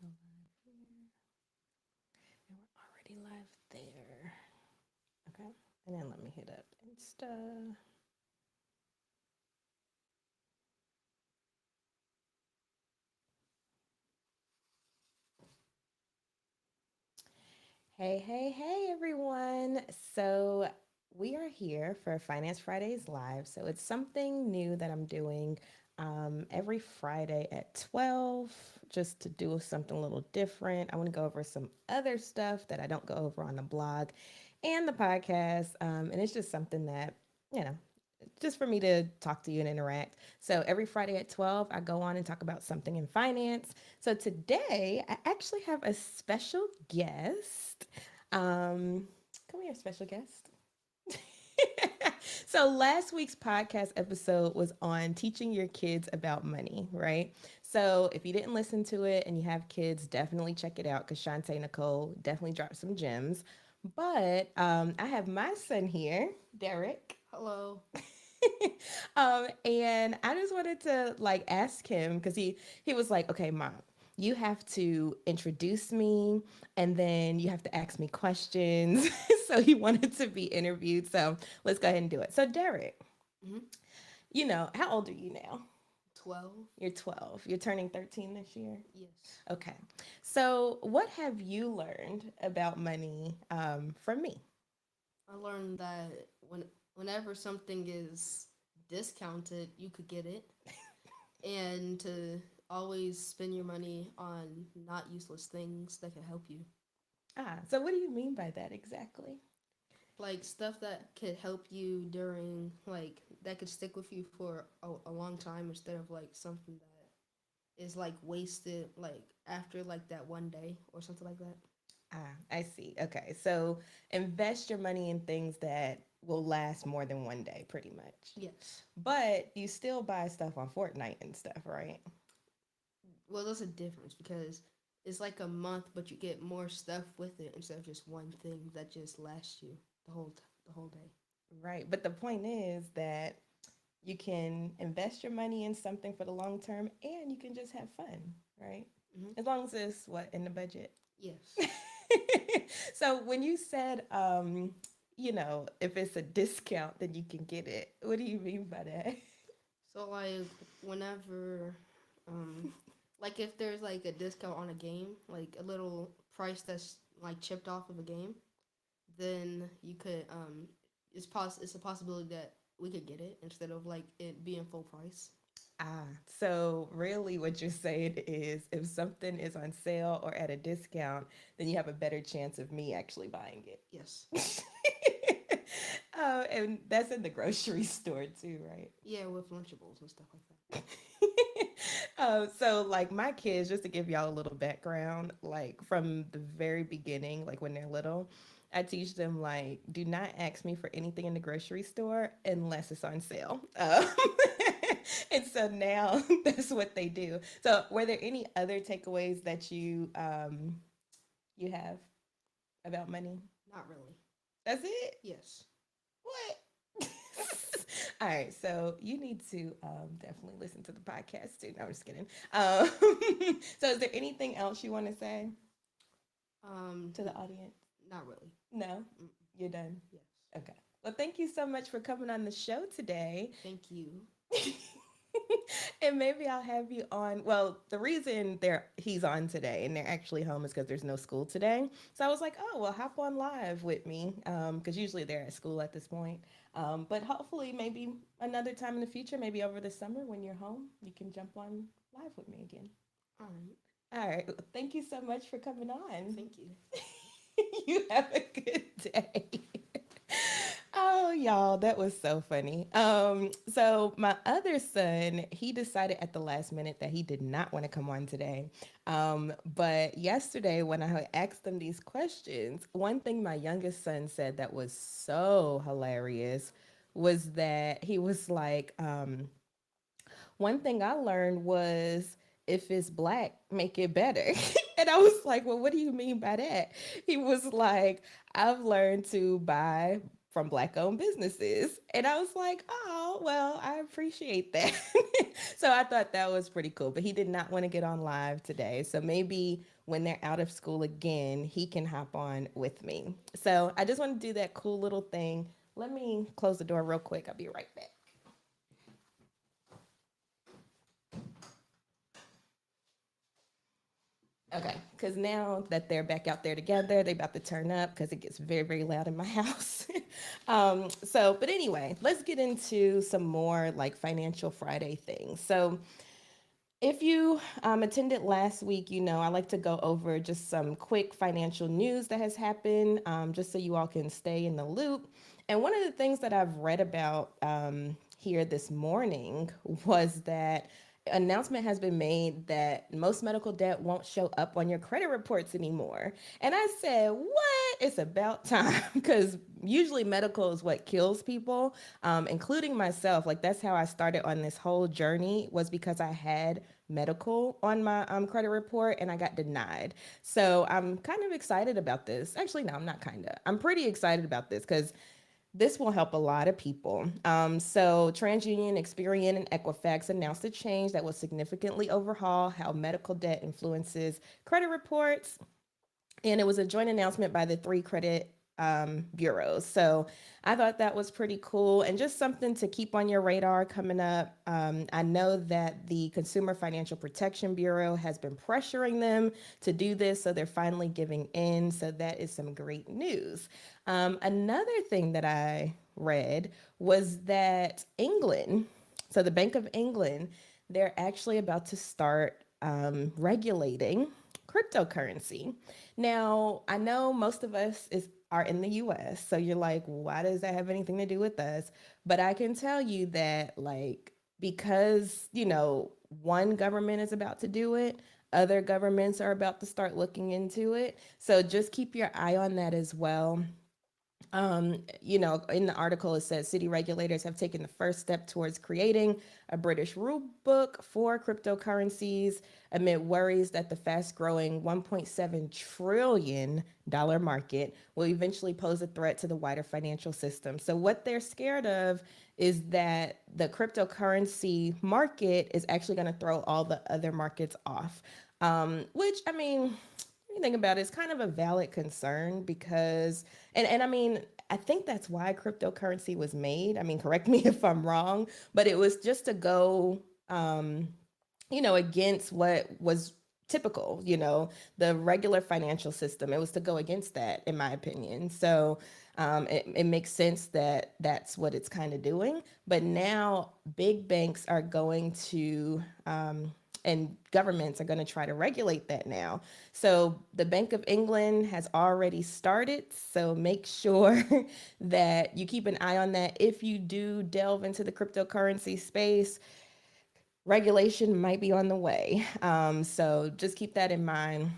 Go live here. And we're already live there. Okay. And then let me hit up Insta. Hey, hey, hey, everyone. So, we are here for Finance Fridays Live. So, it's something new that I'm doing every Friday at 12, just to do something a little different. I want to go over some other stuff that I don't go over on the blog and the podcast. And it's just something that, you know, just for me to talk to you and interact. So every Friday at 12, I go on and talk about something in finance. So today, I actually have a special guest. Come here, special guest. So last week's podcast episode was on teaching your kids about money, right? So if you didn't listen to it and you have kids, definitely check it out because Shantae Nicole definitely dropped some gems. But I have my son here, Derek. Hello. And I just wanted to like ask him because he was like, okay, mom, you have to introduce me and then you have to ask me questions. So he wanted to be interviewed. So let's go ahead and do it. So Derek, Hmm. how old are you now? 12. You're 12. You're turning 13 this year. Yes. Okay. So what have you learned about money from me? I learned that whenever something is discounted, you could get it, and to always spend your money on not useless things that can help you, So what do you mean by that exactly? like stuff that could help you during like that could stick with you for a long time instead of like something that is like wasted like after like that one day or something like that. I see. Okay. So invest your money in things that will last more than one day, pretty much. Yes. But you still buy stuff on Fortnite and stuff, right? Well, there's a difference because it's like a month, but you get more stuff with it instead of just one thing that just lasts you the whole day. Right. But the point is that you can invest your money in something for the long term and you can just have fun, right? Hmm. As long as it's what in the budget. Yes. So when you said if it's a discount then you can get it. What do you mean by that? So like whenever, um, like if there's like a discount on a game, like a little price that's like chipped off of a game, then you could it's a possibility that we could get it instead of like it being full price. So really what you're saying is if something is on sale or at a discount, then you have a better chance of me actually buying Yes. it. And that's in the grocery store too, right? Yeah, with Lunchables and stuff like that. So like my kids, just to give y'all a little background, like from the very beginning, like when they're little, I teach them like, do not ask me for anything in the grocery store unless it's on sale. And so now that's what they do. So were there any other takeaways that you have about money? Not really. That's it. Yes. What? All right, so you need to definitely listen to the podcast too. No, I'm just kidding. Um, so, is there anything else you want to say Um, to the audience? Not really. No, Mm, you're done. yes. Okay. Well, thank you so much for coming on the show today. Thank you. And maybe I'll have you on. Well, the reason he's on today and they're actually home is because there's no school today. So I was like, oh well, hop on live with me because usually they're at school at this point. But hopefully, maybe another time in the future, maybe over the summer when you're home, you can jump on live with me again. All right. All right. Well, thank you so much for coming on. Thank you. You have a good day. Oh, y'all, that was so funny. So my other son, he decided at the last minute that he did not want to come on today. But yesterday, when I had asked him these questions, one thing my youngest son said that was so hilarious was that he was like, one thing I learned was if it's black, make it better. And I was like, well, what do you mean by that? He was like, I've learned to buy from Black owned businesses. And I was like, oh, well, I appreciate that. So I thought that was pretty cool. But he did not want to get on live today. So maybe when they're out of school again, he can hop on with me. So I just want to do that cool little thing. Let me close the door real quick. I'll be right back. Okay, because now that they're back out there together, they about to turn up because it gets very, very loud in my house. But anyway, let's get into some more like Financial Friday things. So, if you attended last week, you know I like to go over just some quick financial news that has happened, just so you all can stay in the loop. And one of the things that I've read about here this morning was that announcement has been made that most medical debt won't show up on your credit reports anymore. And I said, what? It's about time because usually medical is what kills people, including myself. Like that's how I started on this whole journey was because I had medical on my credit report and I got denied. So I'm kind of excited about this. Actually, no, I'm not kind of. I'm pretty excited about this because this will help a lot of people. So, TransUnion, Experian, and Equifax announced a change that will significantly overhaul how medical debt influences credit reports. And it was a joint announcement by the three credit bureaus. So I thought that was pretty cool and just something to keep on your radar coming up. I know that the Consumer Financial Protection Bureau has been pressuring them to do this, so they're finally giving in. So that is some great news. Another thing that I read was that England, so the Bank of England, they're actually about to start regulating cryptocurrency. Now, I know most of us are in the US, so you're like, why does that have anything to do with us? But I can tell you that, like, because, one government is about to do it, other governments are about to start looking into it. So just keep your eye on that as well. In the article, it says city regulators have taken the first step towards creating a British rule book for cryptocurrencies amid worries that the fast growing $1.7 trillion market will eventually pose a threat to the wider financial system. So, what they're scared of is that the cryptocurrency market is actually going to throw all the other markets off. Which, I mean, you think about it, it's kind of a valid concern because, and I mean, I think that's why cryptocurrency was made. I mean, correct me if I'm wrong, but it was just to go, against what was typical, the regular financial system. It was to go against that, in my opinion. So it makes sense that that's what it's kind of doing. But now big banks are going to, and governments are going to try to regulate that now. So the Bank of England has already started. So make sure that you keep an eye on that. If you do delve into the cryptocurrency space, regulation might be on the way. So just keep that in mind,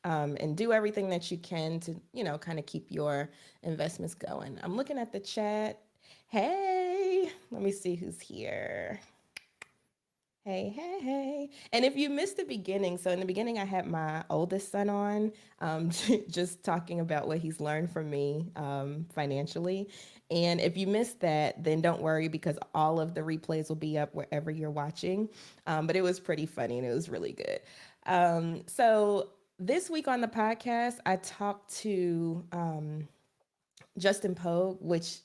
and do everything that you can to, kind of keep your investments going. I'm looking at the chat. Hey, let me see who's here. Hey, hey, hey. And if you missed the beginning, so in the beginning, I had my oldest son on, just talking about what he's learned from me financially. And if you missed that, then don't worry because all of the replays will be up wherever you're watching. But it was pretty funny and it was really good. So this week on the podcast, I talked to Justin Pogue, which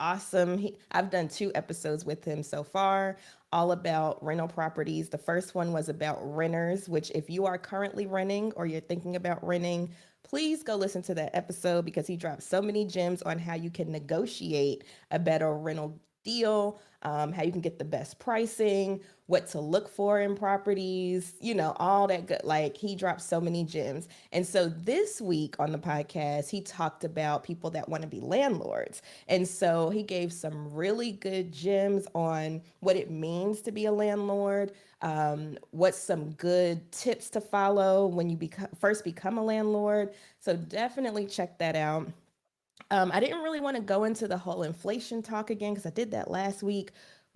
awesome. I've done 2 episodes with him so far, all about rental properties. The first one was about renters, which if you are currently renting or you're thinking about renting, please go listen to that episode because he dropped so many gems on how you can negotiate a better rental deal, how you can get the best pricing, what to look for in properties, all that good. Like he dropped so many gems. And so this week on the podcast, he talked about people that want to be landlords. And so he gave some really good gems on what it means to be a landlord, what's some good tips to follow when you first become a landlord. So definitely check that out. I didn't really want to go into the whole inflation talk again because I did that last week,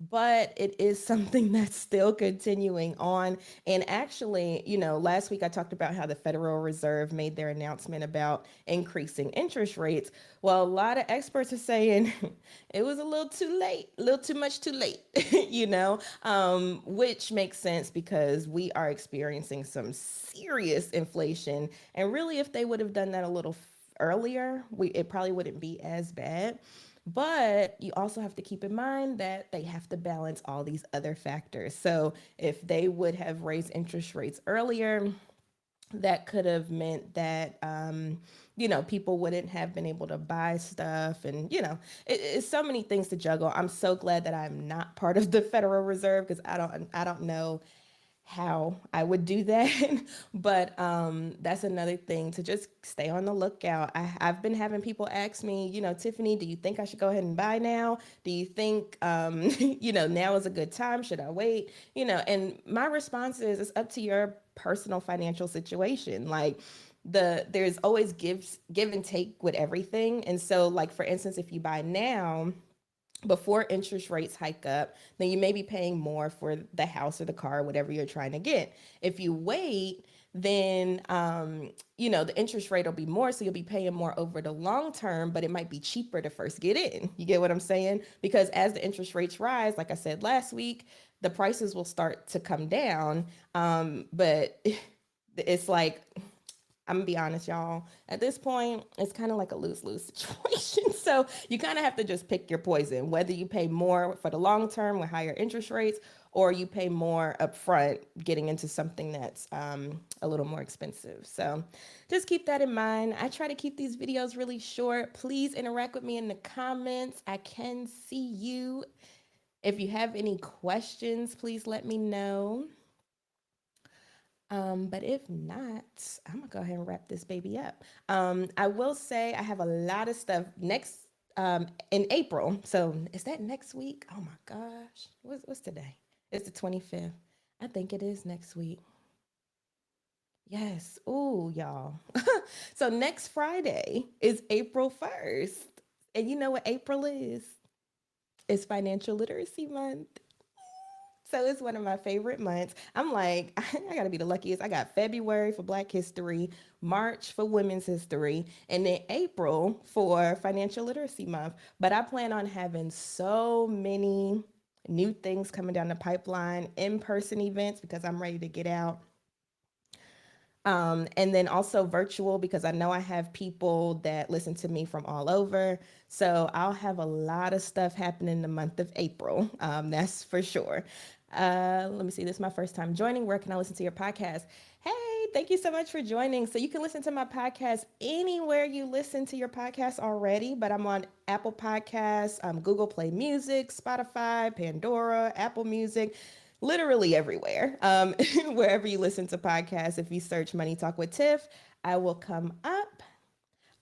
but it is something that's still continuing on. And actually, last week I talked about how the Federal Reserve made their announcement about increasing interest rates. Well, a lot of experts are saying it was a little too late, a little too much too late, which makes sense because we are experiencing some serious inflation. And really, if they would have done that a little earlier, it probably wouldn't be as bad. But you also have to keep in mind that they have to balance all these other factors. So if they would have raised interest rates earlier, that could have meant that people wouldn't have been able to buy stuff, and it's so many things to juggle. I'm so glad that I'm not part of the Federal Reserve because I don't know how I would do that. But that's another thing to just stay on the lookout. I've been having people ask me, Tiffany, do you think I should go ahead and buy now? Do you think, now is a good time? Should I wait? And my response is it's up to your personal financial situation. Like, there's always give and take with everything. And so, like, for instance, if you buy now before interest rates hike up, then you may be paying more for the house or the car, whatever you're trying to get. If you wait, then the interest rate will be more, so you'll be paying more over the long term, but it might be cheaper to first get in. You get what I'm saying? Because as the interest rates rise, like I said last week, the prices will start to come down. But it's like, I'm gonna be honest, y'all. At this point, it's kind of like a lose-lose situation. So you kind of have to just pick your poison, whether you pay more for the long term with higher interest rates, or you pay more upfront getting into something that's a little more expensive. So just keep that in mind. I try to keep these videos really short. Please interact with me in the comments. I can see you. If you have any questions, please let me know. But if not, I'm gonna go ahead and wrap this baby up. I will say I have a lot of stuff next in April. So is that next week? Oh my gosh. What's today? It's the 25th. I think it is next week. Yes. Ooh, y'all. So next Friday is April 1st. And you know what April is? It's Financial Literacy Month. So it's one of my favorite months. I'm like, I gotta be the luckiest. I got February for Black History, March for Women's History, and then April for Financial Literacy Month. But I plan on having so many new things coming down the pipeline, in-person events because I'm ready to get out. And then also virtual because I know I have people that listen to me from all over. So I'll have a lot of stuff happening in the month of April. That's for sure. Let me see. This is my first time joining. Where can I listen to your podcast? Hey, thank you so much for joining. So you can listen to my podcast anywhere you listen to your podcast already, but I'm on Apple Podcasts, Google Play Music, Spotify, Pandora, Apple Music, literally everywhere. Wherever you listen to podcasts, if you search Money Talk with Tiff, I will come up.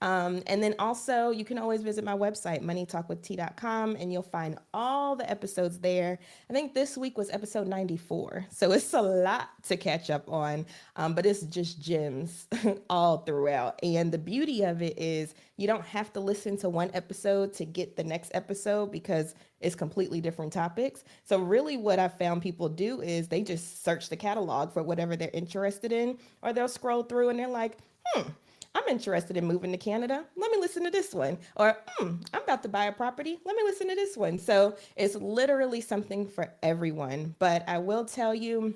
And then also, you can always visit my website, moneytalkwitht.com, and you'll find all the episodes there. I think this week was episode 94. So it's a lot to catch up on, but it's just gems all throughout. And the beauty of it is you don't have to listen to one episode to get the next episode because it's completely different topics. So really what I found people do is they just search the catalog for whatever they're interested in, or they'll scroll through and they're like, I'm interested in moving to Canada. Let me listen to this one. Or, I'm about to buy a property. Let me listen to this one. So it's literally something for everyone. But I will tell you,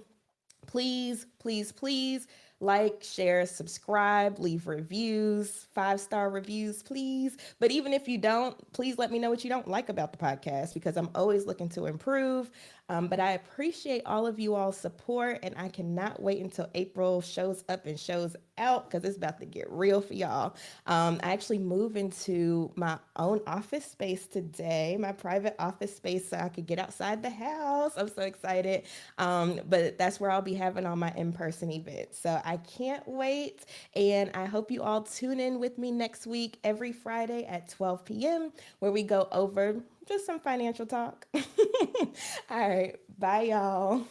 please, please, please like, share, subscribe, leave reviews, 5-star reviews, please. But even if you don't, please let me know what you don't like about the podcast because I'm always looking to improve. But I appreciate all of you all's support, and I cannot wait until April shows up and shows out because it's about to get real for y'all. I actually moved into my own office space today, my private office space, so I could get outside the house. I'm so excited. But that's where I'll be having all my in-person events. So I can't wait. And I hope you all tune in with me next week, every Friday at 12 p.m., where we go over just some financial talk. All right. Bye, y'all.